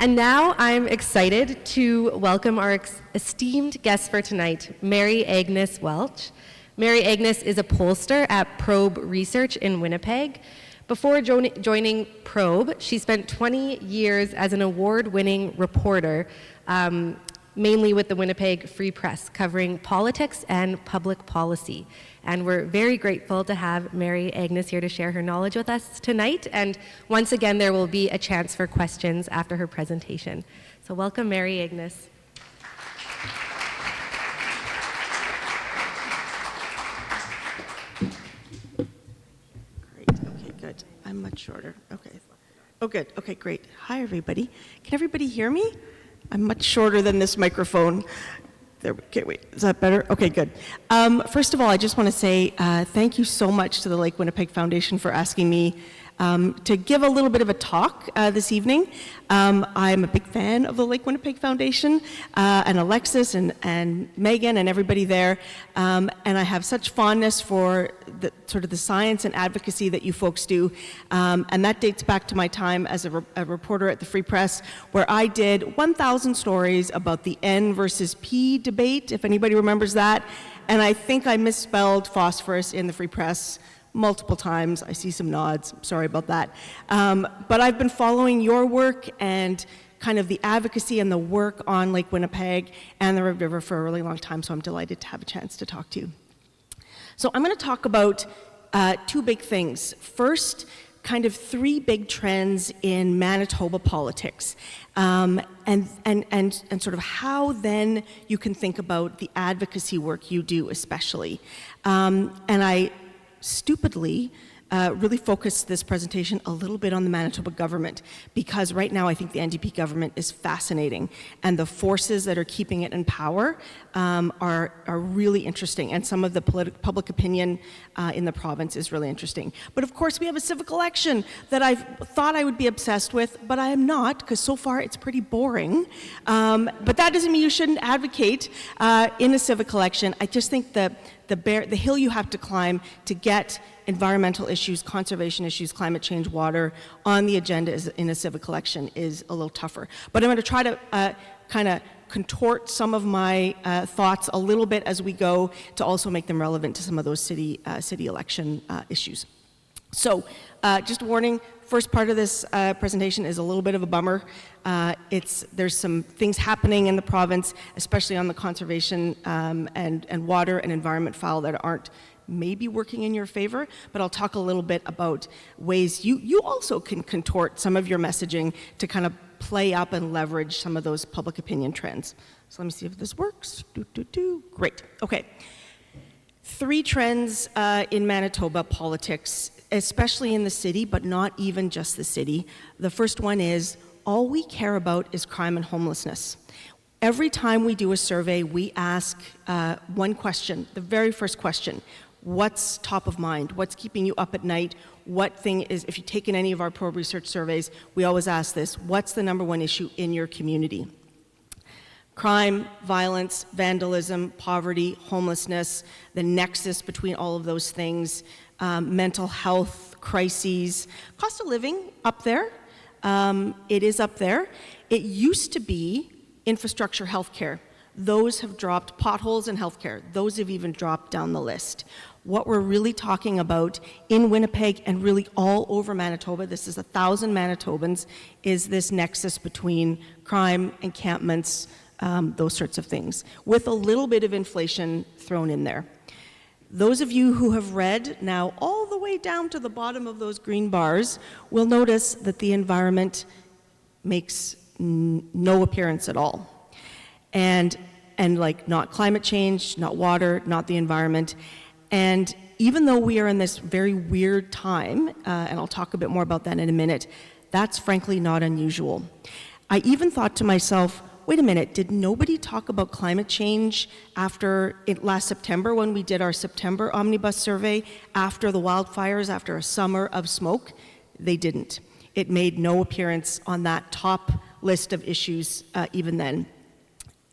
And now I'm excited to welcome our esteemed guest for tonight, Mary Agnes Welch. Mary Agnes is a pollster at Probe Research in Winnipeg. Before joining Probe, she spent 20 years as an award-winning reporter, mainly with the Winnipeg Free Press, covering politics and public policy. And we're very grateful to have Mary Agnes here to share her knowledge with us tonight. And once again, there will be a chance for questions after her presentation. So welcome, Mary Agnes. Great, okay, good. I'm much shorter, okay. Oh, good, okay, great. Hi, everybody. Can everybody hear me? I'm much shorter than this microphone. There, okay, wait, is that better? Okay, good. First of all, I just want to say thank you so much to the Lake Winnipeg Foundation for asking me to give a little bit of a talk this evening. I'm a big fan of the Lake Winnipeg Foundation and Alexis and Megan and everybody there. And I have such fondness for the sort of the science and advocacy that you folks do. And that dates back to my time as a reporter at the Free Press, where I did 1,000 stories about the N versus P debate, if anybody remembers that. And I think I misspelled phosphorus in the Free Press multiple times. I see some nods. Sorry about that. But I've been following your work and kind of the advocacy and the work on Lake Winnipeg and the Red River for a really long time, so I'm delighted to have a chance to talk to you. So I'm going to talk about two big things. First, kind of three big trends in Manitoba politics, and sort of how then you can think about the advocacy work you do especially. And I stupidly really focused this presentation a little bit on the Manitoba government, because right now I think the NDP government is fascinating, and the forces that are keeping it in power are really interesting, and some of the public opinion in the province is really interesting. But of course we have a civic election that I thought I would be obsessed with, but I am not, because so far it's pretty boring. But that doesn't mean you shouldn't advocate in a civic election. I just think the hill you have to climb to get environmental issues, conservation issues, climate change, water on the agenda in a civic election is a little tougher. But I'm going to try to kind of contort some of my thoughts a little bit as we go to also make them relevant to some of those city election issues. So just a warning, first part of this presentation is a little bit of a bummer. There's some things happening in the province, especially on the conservation and water and environment file that aren't maybe working in your favor, but I'll talk a little bit about ways you also can contort some of your messaging to kind of play up and leverage some of those public opinion trends. So let me see if this works. Great, okay. Three trends in Manitoba politics, especially in the city, but not even just the city. The first one is, all we care about is crime and homelessness. Every time we do a survey, we ask one question, the very first question: what's top of mind? What's keeping you up at night? What thing is, if you've taken any of our Probe Research surveys, we always ask this: what's the number one issue in your community? Crime, violence, vandalism, poverty, homelessness, the nexus between all of those things, mental health crises, cost of living up there. It is up there. It used to be infrastructure, healthcare. Those have dropped. Potholes and healthcare, those have even dropped down the list. What we're really talking about in Winnipeg and really all over Manitoba, this is 1,000 Manitobans, is this nexus between crime, encampments, those sorts of things, with a little bit of inflation thrown in there. Those of you who have read now all the way down to the bottom of those green bars will notice that the environment makes no appearance at all. And like, not climate change, not water, not the environment. And even though we are in this very weird time, and I'll talk a bit more about that in a minute, that's frankly not unusual. I even thought to myself, wait a minute, did nobody talk about climate change last September when we did our September omnibus survey after the wildfires, after a summer of smoke? They didn't. It made no appearance on that top list of issues even then.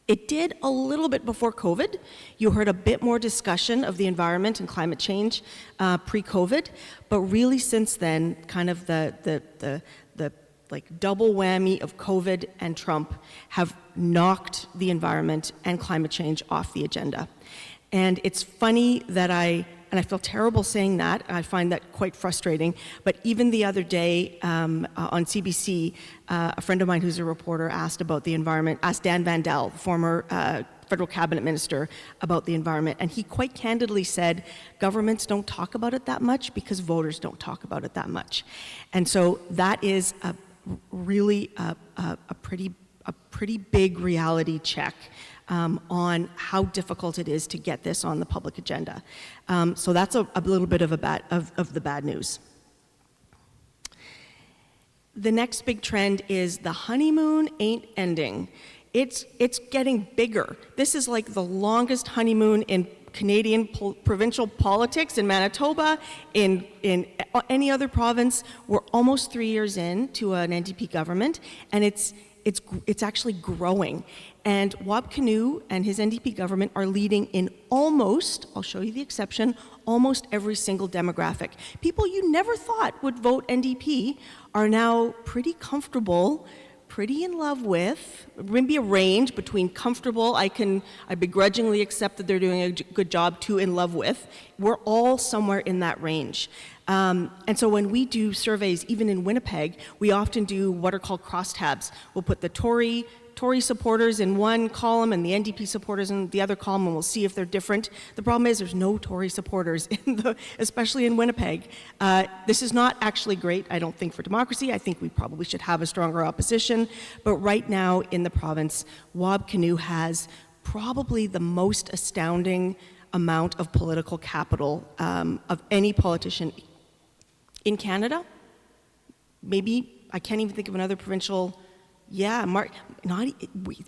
It did a little bit before COVID. You heard a bit more discussion of the environment and climate change pre-COVID, but really since then, kind of the like double whammy of COVID and Trump have knocked the environment and climate change off the agenda. And it's funny that and I feel terrible saying that, I find that quite frustrating, but even the other day on CBC, a friend of mine who's a reporter asked about the environment, asked Dan Vandel, former federal cabinet minister, about the environment, and he quite candidly said, governments don't talk about it that much because voters don't talk about it that much. And so that is really a pretty big reality check on how difficult it is to get this on the public agenda. So that's a little bit of the bad news. The next big trend is the honeymoon ain't ending. It's getting bigger. This is like the longest honeymoon in Canadian provincial politics, in Manitoba, in any other province. We're almost 3 years in to an NDP government, and it's actually growing. And Wab Kinew and his NDP government are leading in almost, I'll show you the exception, almost every single demographic. People you never thought would vote NDP are now pretty comfortable, pretty in love with, maybe a range between comfortable, I begrudgingly accept that they're doing a good job, to in love with. We're all somewhere in that range. And so when we do surveys, even in Winnipeg, we often do what are called crosstabs. We'll put the Tory supporters in one column and the NDP supporters in the other column, and we'll see if they're different. The problem is there's no Tory supporters, especially in Winnipeg. This is not actually great, I don't think, for democracy. I think we probably should have a stronger opposition. But right now in the province, Wab Kinew has probably the most astounding amount of political capital of any politician in Canada. Maybe, I can't even think of another provincial. Yeah,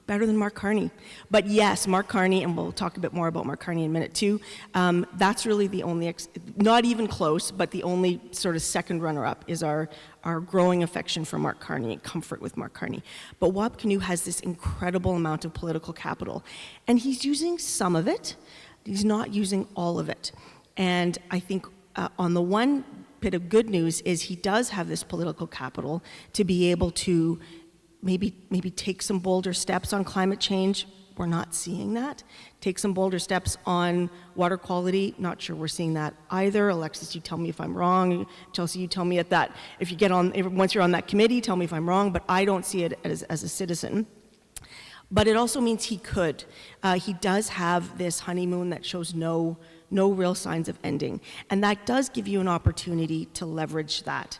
better than Mark Carney. But yes, Mark Carney, and we'll talk a bit more about Mark Carney in a minute too, that's really the only, not even close, but the only sort of second runner-up is our growing affection for Mark Carney and comfort with Mark Carney. But Wab Kinew has this incredible amount of political capital, and he's using some of it, he's not using all of it. And I think on the one bit of good news is he does have this political capital to be able to maybe take some bolder steps on climate change. We're not seeing that. Take some bolder steps on water quality. Not sure we're seeing that either. Alexis, you tell me if I'm wrong. Chelsea, you tell me at that. If you get on, once you're on that committee, tell me if I'm wrong. But I don't see it as a citizen. But it also means he could. He does have this honeymoon that shows no real signs of ending, and that does give you an opportunity to leverage that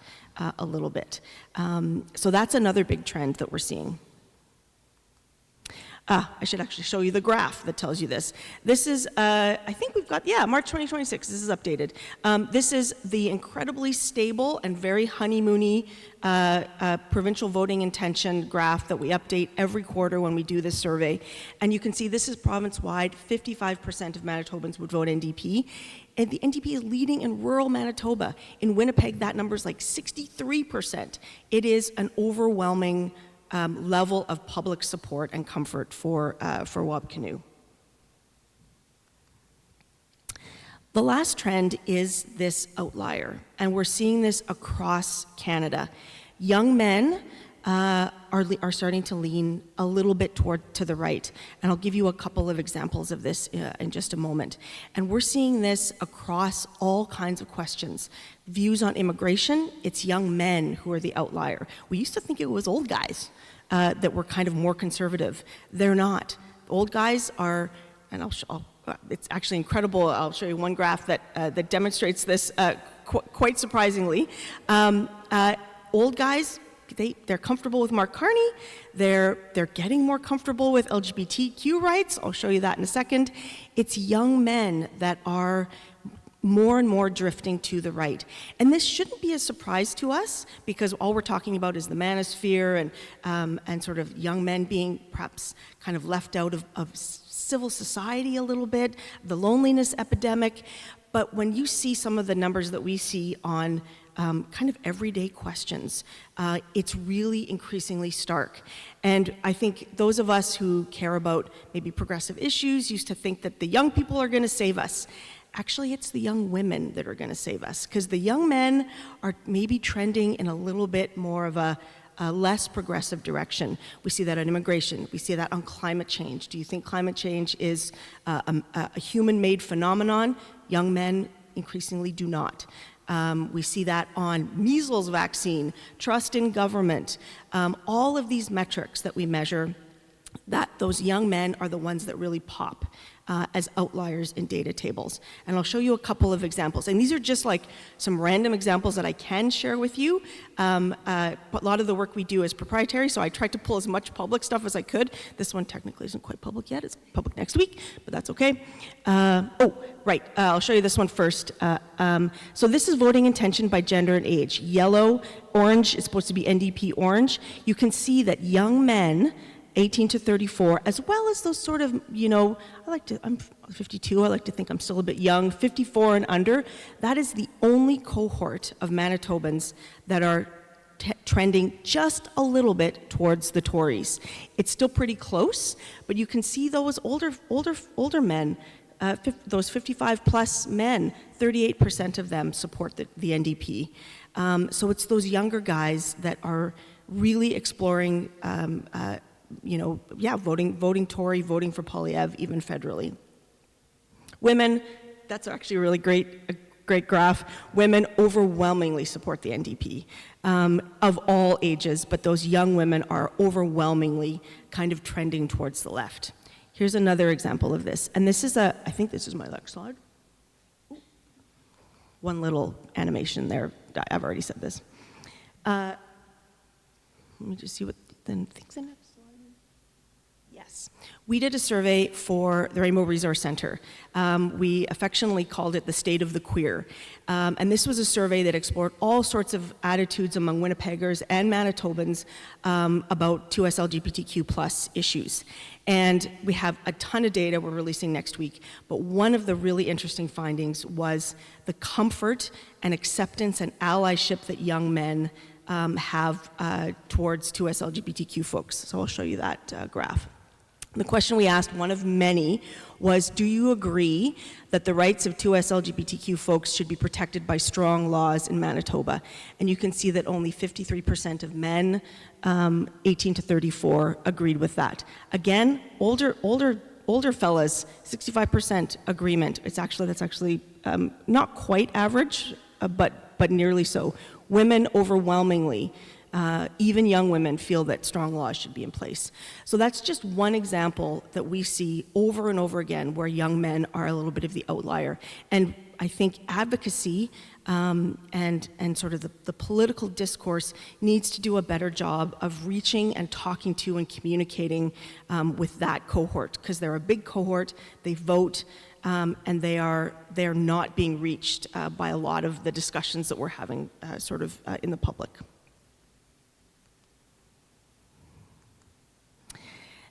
a little bit. So that's another big trend that we're seeing. I should actually show you the graph that tells you this. This is, I think we've got, March 2026, this is updated. This is the incredibly stable and very honeymoony provincial voting intention graph that we update every quarter when we do this survey. And you can see this is province-wide, 55% of Manitobans would vote NDP. And the NDP is leading in rural Manitoba. In Winnipeg, that number is like 63%. It is an overwhelming level of public support and comfort for Wab Kinew. The last trend is this outlier, and we're seeing this across Canada. Young men are starting to lean a little bit to the right, and I'll give you a couple of examples of this in just a moment. And we're seeing this across all kinds of questions. Views on immigration, it's young men who are the outlier. We used to think it was old guys that were kind of more conservative. They're not. Old guys are, and it's actually incredible. I'll show you one graph that demonstrates this quite surprisingly. Old guys, they're comfortable with Mark Carney. They're getting more comfortable with LGBTQ rights. I'll show you that in a second. It's young men that are more and more drifting to the right. And this shouldn't be a surprise to us, because all we're talking about is the manosphere and sort of young men being perhaps kind of left out of civil society a little bit, the loneliness epidemic. But when you see some of the numbers that we see on kind of everyday questions, it's really increasingly stark. And I think those of us who care about maybe progressive issues used to think that the young people are going to save us. Actually, it's the young women that are going to save us, because the young men are maybe trending in a little bit more of a less progressive direction. We see that on immigration. We see that on climate change. Do you think climate change is a human-made phenomenon? Young men increasingly do not. We see that on measles vaccine, trust in government, all of these metrics that we measure, that those young men are the ones that really pop as outliers in data tables. And I'll show you a couple of examples. And these are just like some random examples that I can share with you. A lot of the work we do is proprietary, so I tried to pull as much public stuff as I could. This one technically isn't quite public yet. It's public next week, but that's okay. I'll show you this one first. So this is voting intention by gender and age. Yellow, orange is supposed to be NDP orange. You can see that young men 18 to 34, as well as those sort of, I'm 52, I like to think I'm still a bit young, 54 and under, that is the only cohort of Manitobans that are trending just a little bit towards the Tories. It's still pretty close, but you can see those older men, those 55 plus men, 38% of them support the NDP. So it's those younger guys that are really exploring voting Tory, voting for Poilievre, even federally. Women, that's actually a really great graph. Women overwhelmingly support the NDP of all ages, but those young women are overwhelmingly kind of trending towards the left. Here's another example of this. And this is I think this is my next slide. One little animation there. I've already said this. Let me just see what the things in it. Yes. We did a survey for the Rainbow Resource Center. We affectionately called it the State of the Queer. And this was a survey that explored all sorts of attitudes among Winnipeggers and Manitobans about 2S LGBTQ+ issues. And we have a ton of data we're releasing next week, but one of the really interesting findings was the comfort and acceptance and allyship that young men have towards 2S LGBTQ folks. So I'll show you that graph. The question we asked, one of many, was, do you agree that the rights of 2S LGBTQ folks should be protected by strong laws in Manitoba? And you can see that only 53% of men, 18 to 34, agreed with that. Again, older fellas, 65% agreement. That's actually not quite average, but nearly so. Women overwhelmingly, even young women, feel that strong laws should be in place. So that's just one example that we see over and over again where young men are a little bit of the outlier. And I think advocacy and sort of the political discourse needs to do a better job of reaching and talking to and communicating with that cohort, because they're a big cohort, they vote, and they are not being reached by a lot of the discussions that we're having in the public.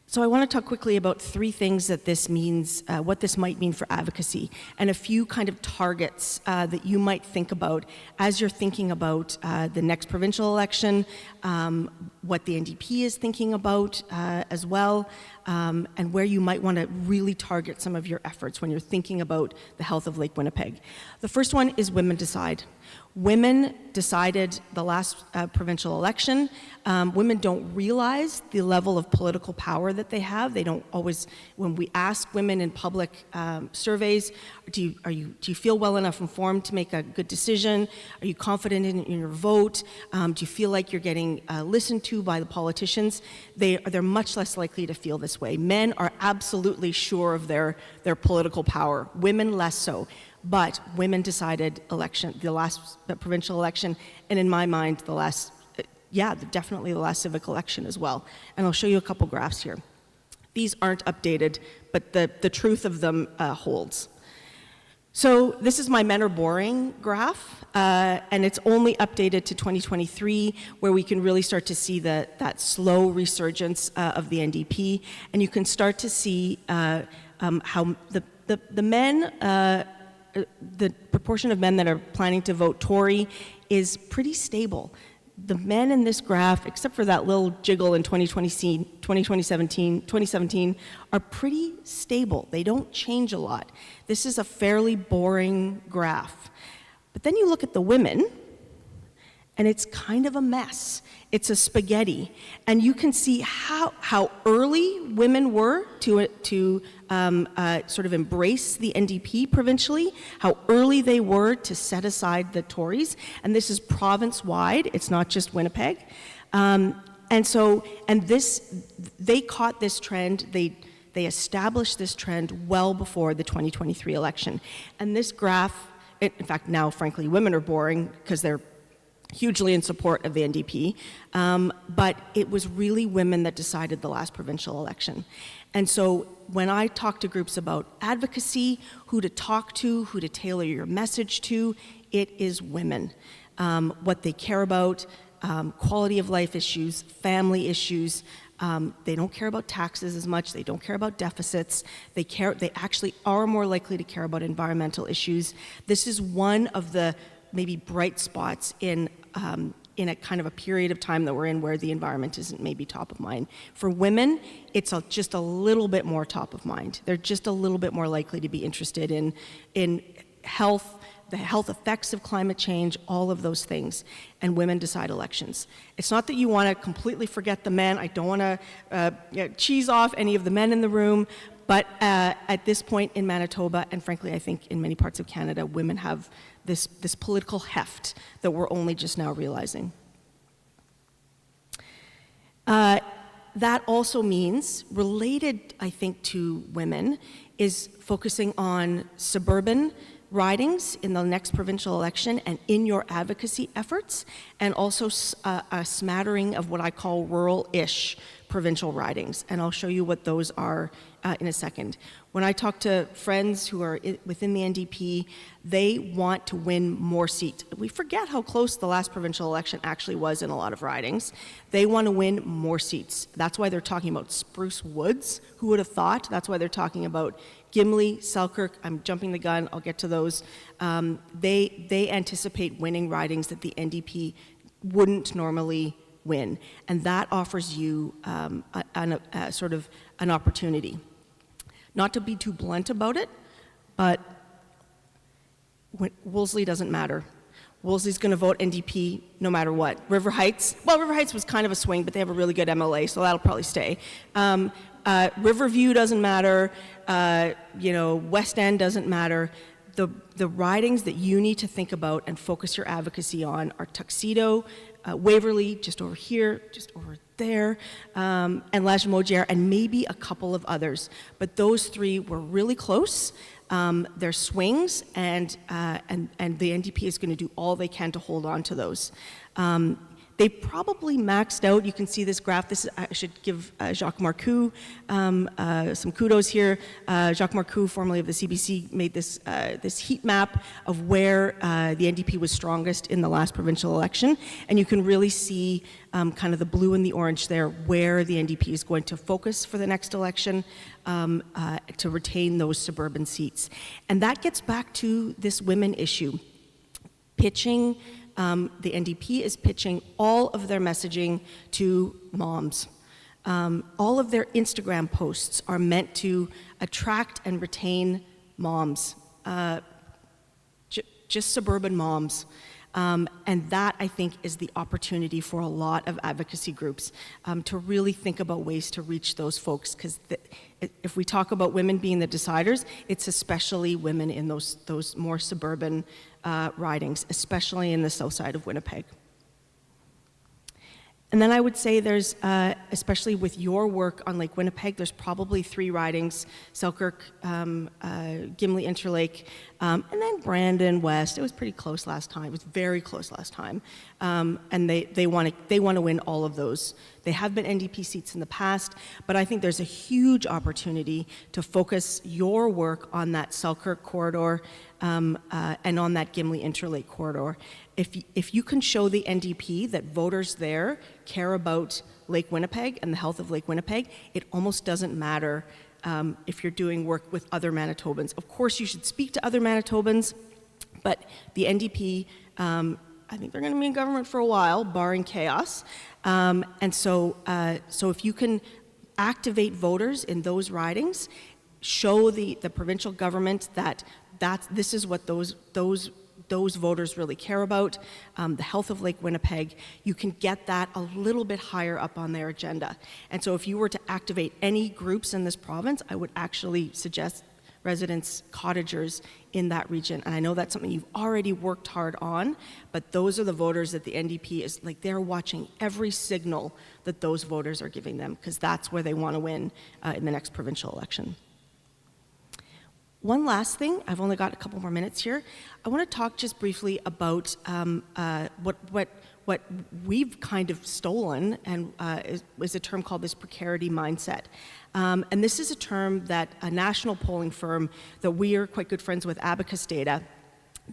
So I want to talk quickly about three things that this means, what this might mean for advocacy, and a few kind of targets that you might think about as you're thinking about the next provincial election, what the NDP is thinking about as well, and where you might want to really target some of your efforts when you're thinking about the health of Lake Winnipeg. The first one is Women Decide. Women decided the last provincial election. Women don't realize the level of political power that they have. They don't always, when we ask women in public surveys, do you feel well enough informed to make a good decision? Are you confident in your vote? Do you feel like you're getting listened to by the politicians? They're much less likely to feel this way. Men are absolutely sure of their political power. Women less so. But women decided the last provincial election, and in my mind, definitely the last civic election as well. And I'll show you a couple graphs here. These aren't updated, but the truth of them holds. So this is my Men Are Boring graph, and it's only updated to 2023, where we can really start to see that slow resurgence of the NDP, and you can start to see how the men, the proportion of men that are planning to vote Tory is pretty stable. The men in this graph, except for that little jiggle in 2017, are pretty stable. They don't change a lot. This is a fairly boring graph. But then you look at the women, and it's kind of a mess. It's a spaghetti. And you can see how early women were to sort of embrace the NDP provincially, how early they were to set aside the Tories. And this is province-wide, it's not just Winnipeg. They caught this trend, they established this trend well before the 2023 election. And this graph, in fact, now, frankly, women are boring because they're hugely in support of the NDP, but it was really women that decided the last provincial election. And so when I talk to groups about advocacy, who to talk to, who to tailor your message to, it is women. What they care about, quality of life issues, family issues. They don't care about taxes as much. They don't care about deficits. They actually are more likely to care about environmental issues. This is one of the maybe bright spots in a kind of a period of time that we're in where the environment isn't maybe top of mind. For women, it's just a little bit more top of mind. They're just a little bit more likely to be interested in health, the health effects of climate change, all of those things, and women decide elections. It's not that you want to completely forget the men. I don't want to cheese off any of the men in the room, but at this point in Manitoba, and frankly I think in many parts of Canada, women have this political heft that we're only just now realizing. That also means, related I think to women, is focusing on suburban ridings in the next provincial election and in your advocacy efforts, and also a smattering of what I call rural-ish provincial ridings. And I'll show you what those are in a second. When I talk to friends who are within the NDP, they want to win more seats. We forget how close the last provincial election actually was in a lot of ridings. They want to win more seats. That's why they're talking about Spruce Woods. Who would have thought? That's why they're talking about Gimli, Selkirk. I'm jumping the gun. I'll get to those. They anticipate winning ridings that the NDP wouldn't normally win, and that offers you a sort of an opportunity. Not to be too blunt about it, but Wolseley doesn't matter. Wolseley's going to vote NDP no matter what. River Heights was kind of a swing, but they have a really good MLA, so that'll probably stay. Riverview doesn't matter. West End doesn't matter. The ridings that you need to think about and focus your advocacy on are Tuxedo, Waverley, just over here, just over there, and Lagimodiere, and maybe a couple of others. But those three were really close. They're swings, and the NDP is going to do all they can to hold on to those. They probably maxed out. You can see this graph. I should give Jacques Marcoux some kudos here. Jacques Marcoux, formerly of the CBC, made this heat map of where the NDP was strongest in the last provincial election. And you can really see kind of the blue and the orange there, where the NDP is going to focus for the next election to retain those suburban seats. And that gets back to this women issue. Pitching. The NDP is pitching all of their messaging to moms. All of their Instagram posts are meant to attract and retain moms, just suburban moms. And that, I think, is the opportunity for a lot of advocacy groups to really think about ways to reach those folks, because if we talk about women being the deciders, it's especially women in those more suburban ridings, especially in the south side of Winnipeg. And then I would say there's, especially with your work on Lake Winnipeg, there's probably 3 ridings: Selkirk, Gimli, Interlake, and then Brandon West. It was pretty close last time. It was very close last time. And they want to win all of those. They have been NDP seats in the past, but I think there's a huge opportunity to focus your work on that Selkirk corridor and on that Gimli Interlake corridor. If you can show the NDP that voters there care about Lake Winnipeg and the health of Lake Winnipeg, it almost doesn't matter if you're doing work with other Manitobans. Of course, you should speak to other Manitobans, but the NDP, I think they're going to be in government for a while, barring chaos. And so if you can activate voters in those ridings, show the provincial government that this is what those what those voters really care about, the health of Lake Winnipeg, you can get that a little bit higher up on their agenda. And so if you were to activate any groups in this province, I would actually suggest residents, cottagers in that region. And I know that's something you've already worked hard on, but those are the voters that the NDP is, like, they're watching every signal that those voters are giving them, because that's where they want to win in the next provincial election. One last thing, I've only got a couple more minutes here. I want to talk just briefly about what we've kind of stolen, and is a term called this precarity mindset. And this is a term that a national polling firm that we are quite good friends with, Advocacy,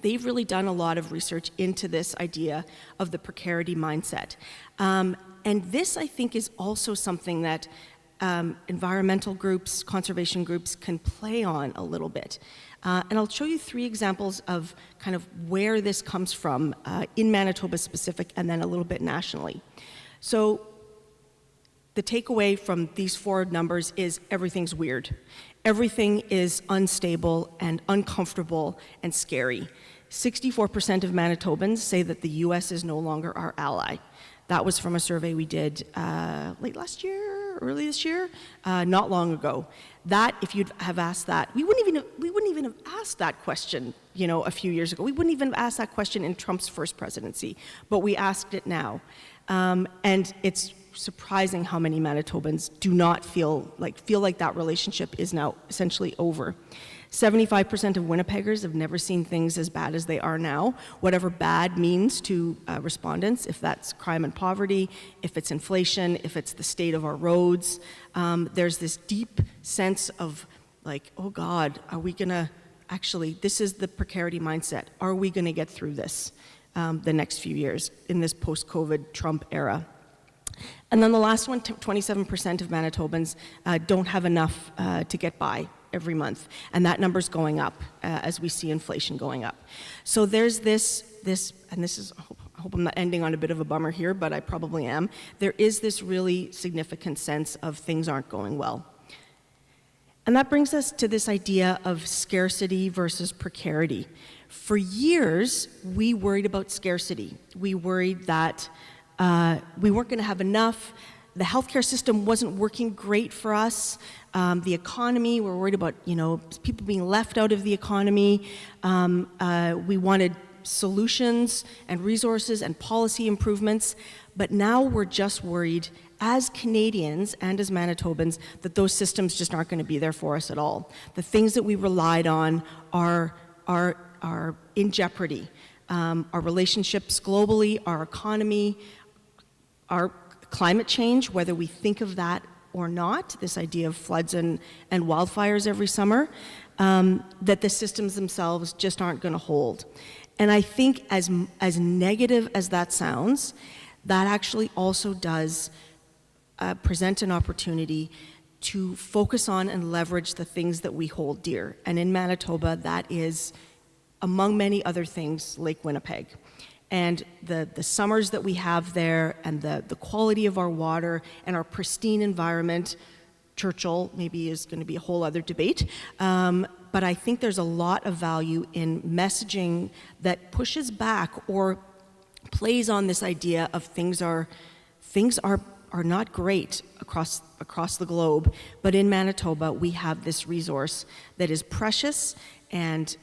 they've really done a lot of research into this idea of the precarity mindset. And this, I think, is also something that environmental groups, conservation groups can play on a little bit. And I'll show you 3 examples of kind of where this comes from in Manitoba specific, and then a little bit nationally. So the takeaway from these 4 numbers is everything's weird. Everything is unstable and uncomfortable and scary. 64% of Manitobans say that the US is no longer our ally. That was from a survey we did late last year, early this year, not long ago. That, if you'd have asked that, we wouldn't even have asked that question, a few years ago. We wouldn't even have asked that question in Trump's first presidency, but we asked it now. And it's surprising how many Manitobans do not feel like that relationship is now essentially over. 75% of Winnipeggers have never seen things as bad as they are now, whatever bad means to respondents, if that's crime and poverty, if it's inflation, if it's the state of our roads. There's this deep sense of like, oh God, are we gonna, actually, this is the precarity mindset. Are we gonna get through this the next few years in this post-COVID Trump era? And then the last one, 27% of Manitobans don't have enough to get by every month, and that number's going up as we see inflation going up. So there's this, and this is, I hope I'm not ending on a bit of a bummer here, but I probably am. There is this really significant sense of things aren't going well. And that brings us to this idea of scarcity versus precarity. For years, we worried about scarcity. We worried that we weren't going to have enough. The healthcare system wasn't working great for us. The economy, we're worried about, people being left out of the economy. We wanted solutions and resources and policy improvements, but now we're just worried as Canadians and as Manitobans that those systems just aren't going to be there for us at all. The things that we relied on are in jeopardy. Our relationships globally, our economy, our climate change, whether we think of that or not, this idea of floods and wildfires every summer, that the systems themselves just aren't going to hold. And I think as negative as that sounds, that actually also does present an opportunity to focus on and leverage the things that we hold dear. And in Manitoba, that is, among many other things, Lake Winnipeg. And the summers that we have there, and the quality of our water and our pristine environment. Churchill maybe is going to be a whole other debate, but I think there's a lot of value in messaging that pushes back or plays on this idea of things are not great across the globe, but in Manitoba we have this resource that is precious and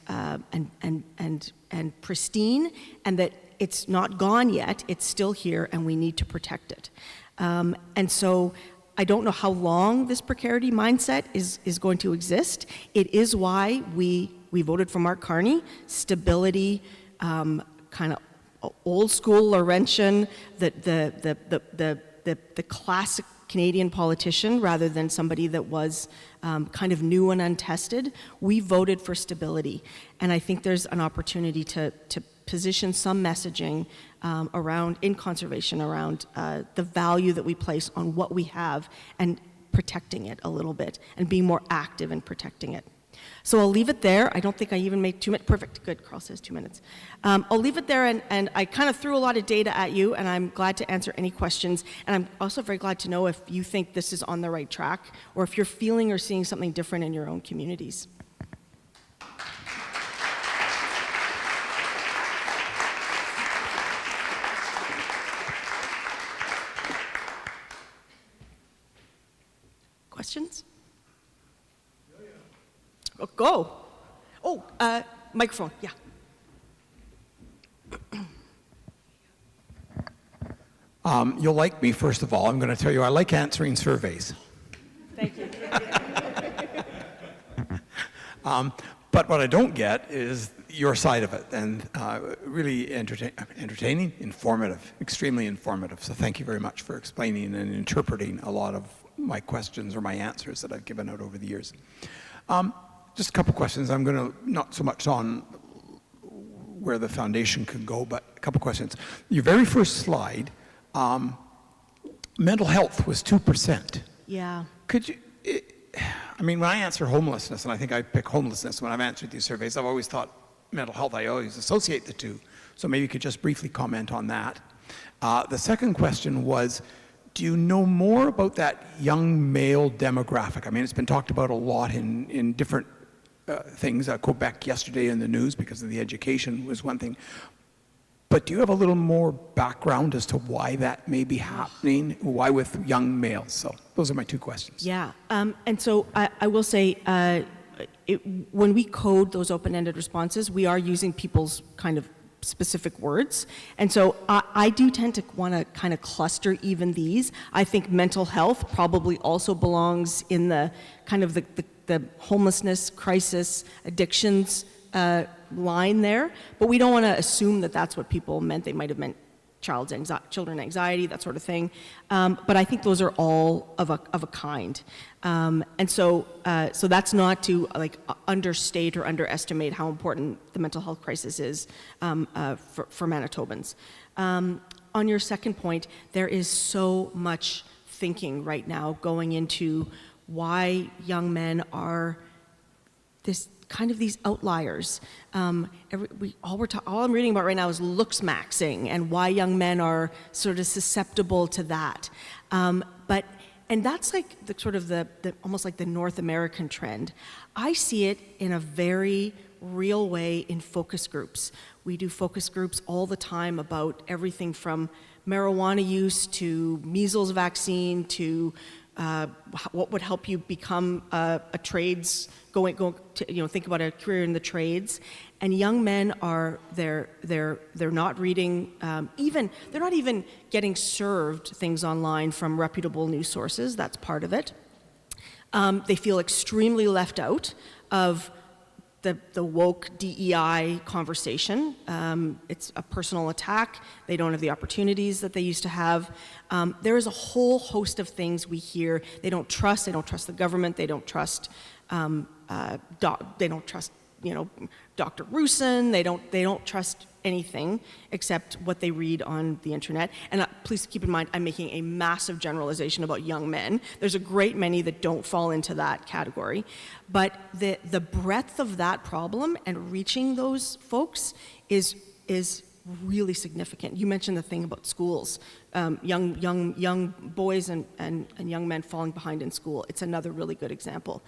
pristine, and that it's not gone yet, it's still here, and we need to protect it. And so I don't know how long this precarity mindset is going to exist. It is why we voted for Mark Carney. Stability, kind of old school Laurentian, the classic Canadian politician, rather than somebody that was kind of new and untested. We voted for stability, and I think there's an opportunity to position some messaging around, in conservation, around the value that we place on what we have and protecting it a little bit and being more active in protecting it. So I'll leave it there. I don't think I even made 2 minutes. Perfect. Good. Carl says 2 minutes. I'll leave it there, and I kind of threw a lot of data at you, and I'm glad to answer any questions. And I'm also very glad to know if you think this is on the right track, or if you're feeling or seeing something different in your own communities. questions? Oh, go. Oh, microphone, yeah. You'll like me, first of all. I'm going to tell you I like answering surveys. Thank you. But what I don't get is your side of it, and really entertaining, informative, extremely informative. So thank you very much for explaining and interpreting a lot of my questions or my answers that I've given out over the years. Just a couple questions. I'm going to, not so much on where the foundation could go, but a couple questions. Your very first slide, mental health was 2%. Yeah. Could you, I mean, when I answer homelessness, and I think I pick homelessness when I've answered these surveys, I've always thought mental health, I always associate the two. So maybe you could just briefly comment on that. The second question was, do you know more about that young male demographic? I mean, it's been talked about a lot in different things. Quebec yesterday in the news because of the education was one thing. But do you have a little more background as to why that may be happening? Why with young males? So those are my two questions. Yeah, and so I will say, when we code those open-ended responses, we are using people's kind of specific words. And so I do tend to want to kind of cluster even these. I think mental health probably also belongs in the kind of the homelessness, crisis, addictions line there, but we don't want to assume that that's what people meant. They might have meant children anxiety, that sort of thing. But I think those are all of a kind. And so that's not to like understate or underestimate how important the mental health crisis is for Manitobans. On your second point, there is so much thinking right now going into why young men are these outliers. All I'm reading about right now is looks maxing and why young men are sort of susceptible to that. And that's like almost like the North American trend. I see it in a very real way in focus groups. We do focus groups all the time about everything from marijuana use to measles vaccine to what would help you become a trades, think about a career in the trades. And young men they're not reading, they're not even getting served things online from reputable news sources. That's part of it. They feel extremely left out of the woke DEI conversation. It's a personal attack. They don't have the opportunities that they used to have. There is a whole host of things we hear. They don't trust the government. They don't trust Dr. Rusin. They don't trust anything except what they read on the internet. And please keep in mind, I'm making a massive generalization about young men. There's a great many that don't fall into that category. But the breadth of that problem and reaching those folks is really significant. You mentioned the thing about schools, young boys and young men falling behind in school. It's another really good example.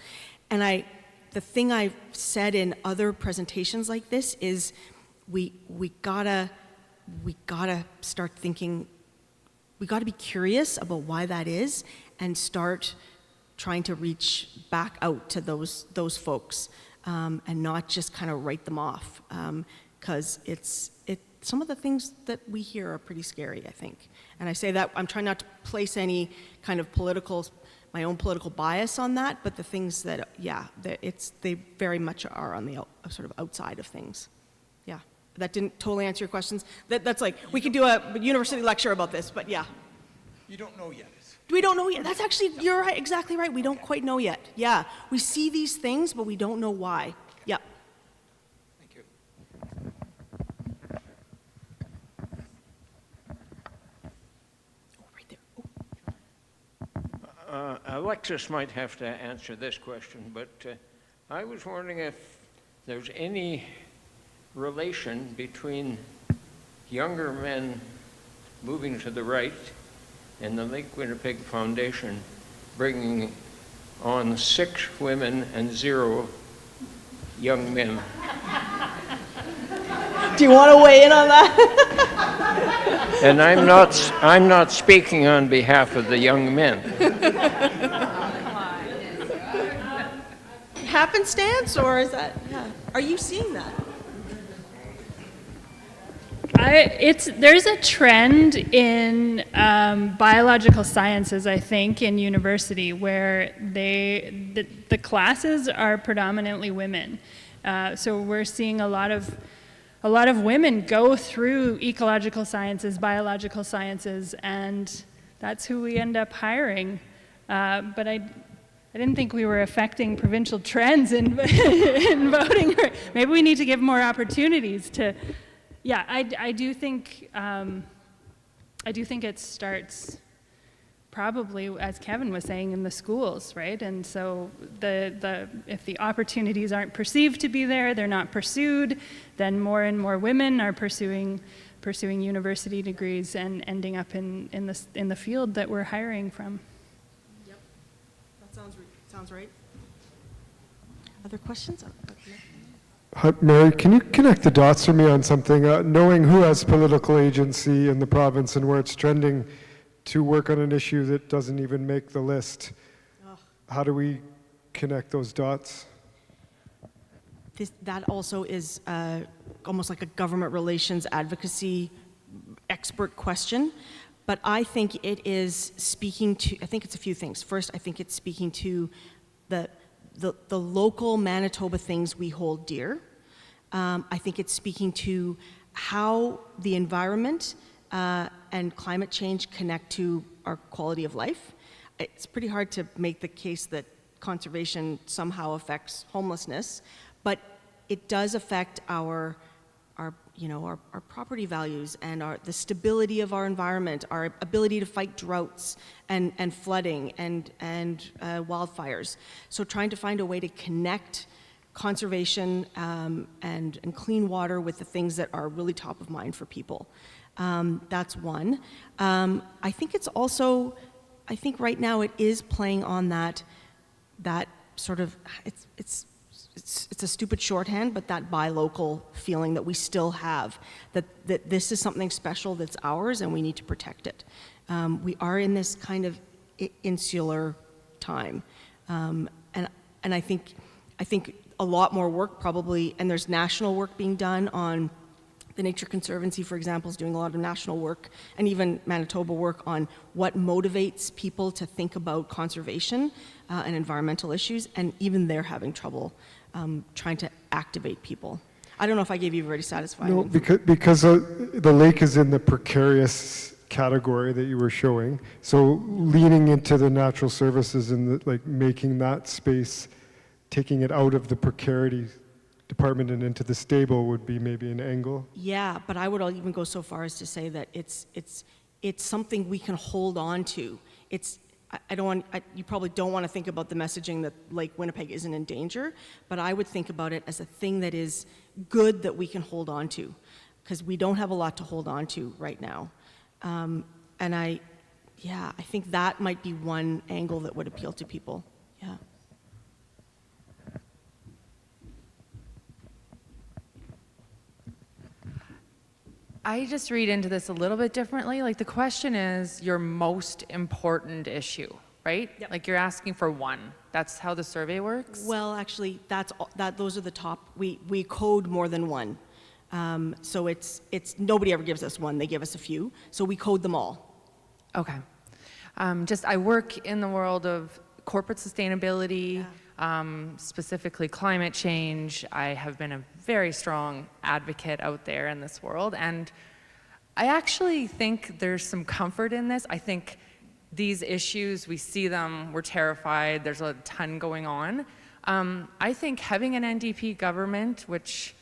And the thing I've said in other presentations like this is we gotta start thinking, we gotta be curious about why that is and start trying to reach back out to those folks and not just kind of write them off, because some of the things that we hear are pretty scary, I think. And I say that, I'm trying not to place any kind of my own political bias on that, but the things that, they very much are on the sort of outside of things. Yeah, that didn't totally answer your questions. That's like, we could do a university lecture about this, but yeah. You don't know yet. We don't know yet. That's actually, you're right, exactly right. We don't quite know yet. Yeah, we see these things, but we don't know why. Yeah. Thank you. Oh, right there. Alexis might have to answer this question, but I was wondering if there's any relation between younger men moving to the right and the Lake Winnipeg Foundation bringing on 6 women and 0 young men. Do you want to weigh in on that? And I'm not speaking on behalf of the young men. happenstance, or is that, yeah. Are you seeing that? There's a trend in biological sciences, I think, in university where the classes are predominantly women. So we're seeing a lot of women go through ecological sciences, biological sciences, and that's who we end up hiring. But I didn't think we were affecting provincial trends in, in voting. Maybe we need to give more opportunities to. Yeah, I do think it starts probably, as Kevin was saying, in the schools, right? And so if the opportunities aren't perceived to be there, they're not pursued, then more and more women are pursuing university degrees and ending up in the field that we're hiring from. Yep, that sounds right. Other questions? Hi, Mary, can you connect the dots for me on something? Knowing who has political agency in the province and where it's trending to work on an issue that doesn't even make the list, how do we connect those dots? That also is almost like a government relations advocacy expert question, but I think it is speaking to, I think it's a few things. First, I think it's speaking to the local Manitoba things we hold dear. I think it's speaking to how the environment and climate change connect to our quality of life. It's pretty hard to make the case that conservation somehow affects homelessness, but it does affect our property values and the stability of our environment, our ability to fight droughts and flooding and wildfires. So trying to find a way to connect conservation and clean water with the things that are really top of mind for people. That's one. I think it's also, I think right now it is playing on that sort of, it's a stupid shorthand, but that buy local feeling that we still have, that this is something special that's ours and we need to protect it. We are in this kind of insular time. And I think a lot more work probably, and there's national work being done on the Nature Conservancy, for example, is doing a lot of national work, and even Manitoba work on what motivates people to think about conservation and environmental issues, and even they're having trouble trying to activate people. I don't know if I gave you a very satisfying. No, because the lake is in the precarious category that you were showing. So leaning into the natural services and making that space, taking it out of the precarity department and into the stable would be maybe an angle. Yeah, but I would even go so far as to say that it's something we can hold on to. You probably don't want to think about the messaging that Lake Winnipeg isn't in danger, but I would think about it as a thing that is good that we can hold on to, because we don't have a lot to hold on to right now. And I think that might be one angle that would appeal to people. Yeah. I just read into this a little bit differently. Like, the question is your most important issue, right? Yep. Like, you're asking for one. That's how the survey works? Well, actually, those are the top. We code more than one. So it's nobody ever gives us one. They give us a few. So we code them all. Okay. I work in the world of corporate sustainability, specifically climate change. I have been a very strong advocate out there in this world, and I actually think there's some comfort in this. I think these issues, we see them, we're terrified, there's a ton going on. I think having an NDP government, which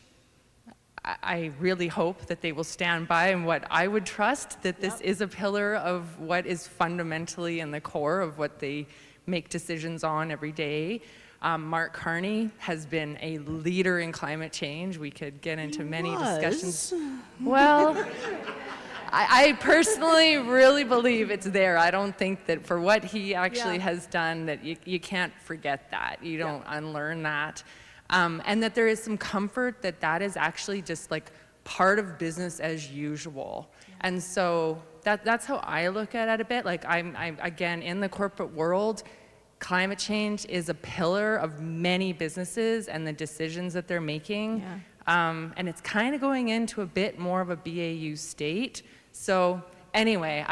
I really hope that they will stand by, and what I would trust, that this is a pillar of what is fundamentally in the core of what they make decisions on every day. Mark Carney has been a leader in climate change. We could get into many discussions. Well, I personally really believe it's there. I don't think that for what he actually has done, that you can't forget that. You don't unlearn that. And that there is some comfort that is actually just like part of business as usual. And so that's how I look at it a bit. Like, I'm again, in the corporate world, climate change is a pillar of many businesses and the decisions that they're making. Yeah. And it's kind of going into a bit more of a BAU state. So anyway,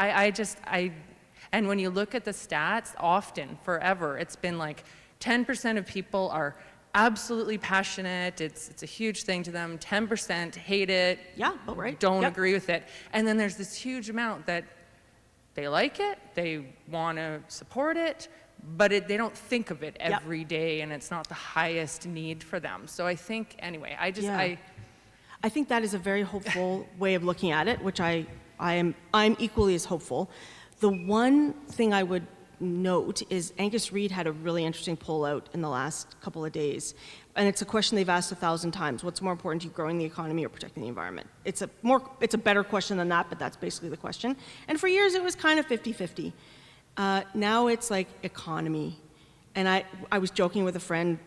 and when you look at the stats, often, forever, it's been like 10% of people are absolutely passionate, it's a huge thing to them, 10% hate it, Yeah, about right. don't Yep. agree with it, and then there's this huge amount that they like it, they want to support it, but they don't think of it every day, and it's not the highest need for them. So I think, anyway, Yeah. I think that is a very hopeful way of looking at it, which I'm equally as hopeful. The one thing I would note is Angus Reid had a really interesting poll out in the last couple of days, and it's a question they've asked 1,000 times. What's more important to you, growing the economy or protecting the environment? It's a better question than that, but that's basically the question. And for years it was kind of 50-50. Now it's like economy. And I was joking with a friend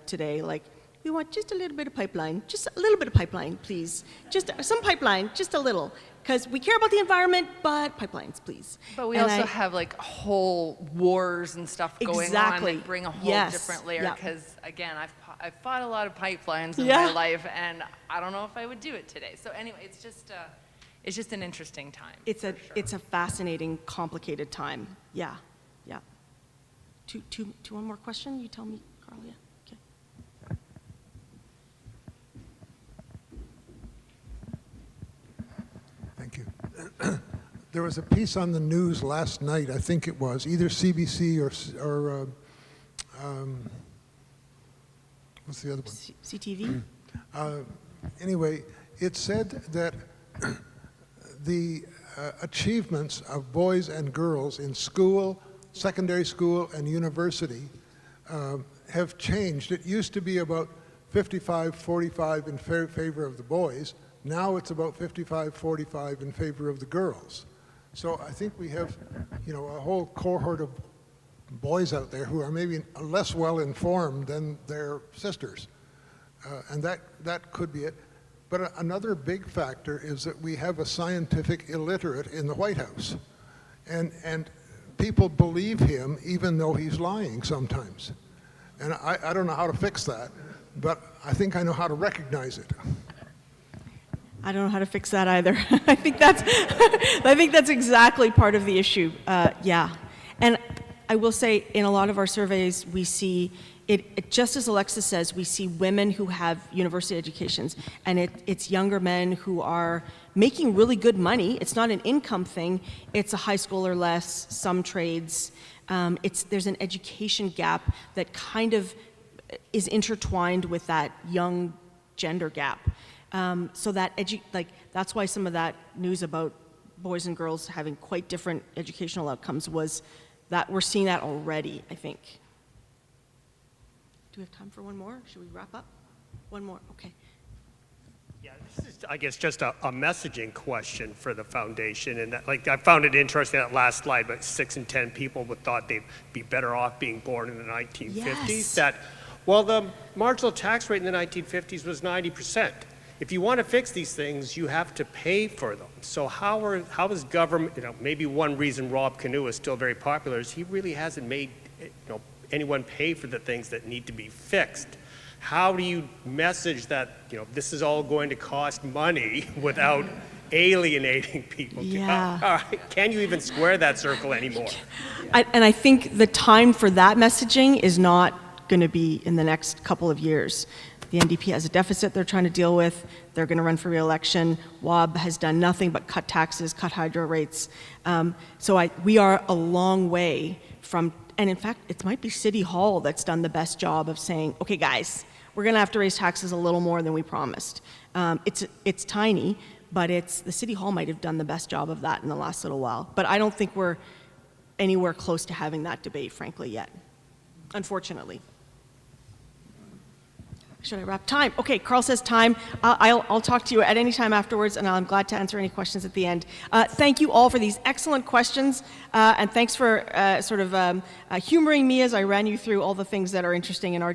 today, like, we want just a little bit of pipeline, just a little bit of pipeline, please. Just some pipeline, just a little. Because we care about the environment, but pipelines, please. But we And also have like whole wars and stuff going on Exactly. that bring a whole Yes. different layer. Yeah. Because again, I've fought a lot of pipelines in Yeah. my life, and I don't know if I would do it today. So anyway, it's just an interesting time. It's a fascinating, complicated time. Yeah, yeah. One more question? You tell me, Carl. Yeah. Okay. Thank you. There was a piece on the news last night, I think it was, either CBC or what's the other one? CTV? Anyway, it said that the achievements of boys and girls in school, secondary school, and university have changed. It used to be about 55-45 in favor of the boys. Now it's about 55-45 in favor of the girls. So I think we have, a whole cohort of boys out there who are maybe less well informed than their sisters, and that could be it. But another big factor is that we have a scientific illiterate in the White House, and people believe him even though he's lying sometimes. And I don't know how to fix that, but I think I know how to recognize it. I don't know how to fix that either. I think that's exactly part of the issue. Yeah, and I will say in a lot of our surveys we see it just as Alexis says, we see women who have university educations, and it's younger men who are making really good money. It's not an income thing. It's a high school or less, some trades. There's an education gap that kind of is intertwined with that young gender gap. So that that's why some of that news about boys and girls having quite different educational outcomes was that we're seeing that already, I think. Do we have time for one more? Should we wrap up? One more, okay. Yeah, this is, I guess, just a messaging question for the foundation. And that, I found it interesting that last slide, but 6 in 10 people would thought they'd be better off being born in the 1950s. Yes. That, well, the marginal tax rate in the 1950s was 90%. If you want to fix these things, you have to pay for them. So how is government, maybe one reason Rob Canoe is still very popular is he really hasn't made, anyone pay for the things that need to be fixed. How do you message that, this is all going to cost money without alienating people? Yeah. Can you even square that circle anymore? And I think the time for that messaging is not going to be in the next couple of years. The NDP has a deficit they're trying to deal with. They're going to run for re-election. WAB has done nothing but cut taxes, cut hydro rates. We are a long way from, and in fact, it might be City Hall that's done the best job of saying, okay, guys, we're going to have to raise taxes a little more than we promised. It's tiny, but the City Hall might have done the best job of that in the last little while. But I don't think we're anywhere close to having that debate, frankly, yet, unfortunately. Should I wrap? Time. Okay, Carl says time. I'll talk to you at any time afterwards, and I'm glad to answer any questions at the end. Thank you all for these excellent questions, and thanks for humoring me as I ran you through all the things that are interesting in our